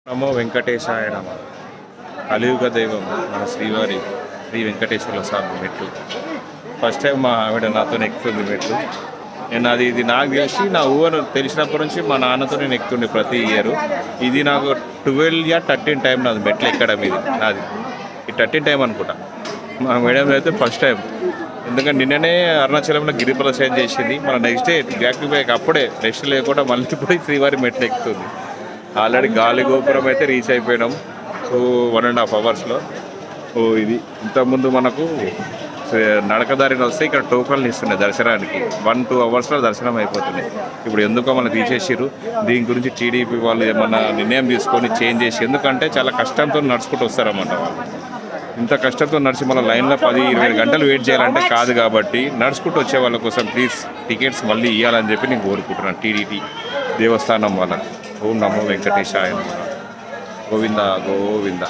నమో వెంకటేశాయ నమ. కలియుగ దైవం మన శ్రీవారి శ్రీ వెంకటేశ్వర స్వామి మెట్లు. ఫస్ట్ టైం మా ఆవిడ నాతో ఎక్కుతుంది మెట్లు. నేను ఇది నాకు తెలిసి నా ఊరు తెలిసినప్పటి నుంచి మా నాన్నతో నేను ఎక్కుతుండే ప్రతి ఇయర్. ఇది నాకు 12 or 13 టైం నాది మెట్లు ఎక్కడం. ఇది నాది ఈ 13 టైం అనుకుంటా. మా మేడం అయితే ఫస్ట్ టైం. ఎందుకంటే నిన్ననే అరుణాచలంలో గిరి ప్రదక్షిణ చేసింది. మన next day back to back అప్పుడే రెస్ట్ లేకుండా మళ్ళీ పోయి శ్రీవారి మెట్లు ఎక్కుతుంది. ఆల్రెడీ గాలి గోపురం అయితే రీచ్ అయిపోయినాం. 1.5 hours. ఇది ఇంతకుముందు మనకు నడకదారిని వస్తే ఇక్కడ టోకన్లు ఇస్తున్నాయి దర్శనానికి. 1-2 hours దర్శనం అయిపోతుంది. ఇప్పుడు ఎందుకో మనం తీసేసారు. దీని గురించి టీడీపీ వాళ్ళు ఏమన్నా నిర్ణయం తీసుకొని చేంజ్ చేసి, ఎందుకంటే చాలా కష్టంతో నడుచుకుంటూ వస్తారన్నమాట వాళ్ళు. ఇంత కష్టంతో నడిచి మన లైన్లో 10-20 గంటలు వెయిట్ చేయాలంటే కాదు. కాబట్టి నడుచుకుంటూ వచ్చే వాళ్ళ కోసం ప్లీజ్ టికెట్స్ మళ్ళీ ఇవ్వాలని చెప్పి నేను కోరుకుంటున్నాను టీడీపీ దేవస్థానం వాళ్ళకి. ఓం నమో వెంకటేశాయ నమః. గోవింద గోవింద.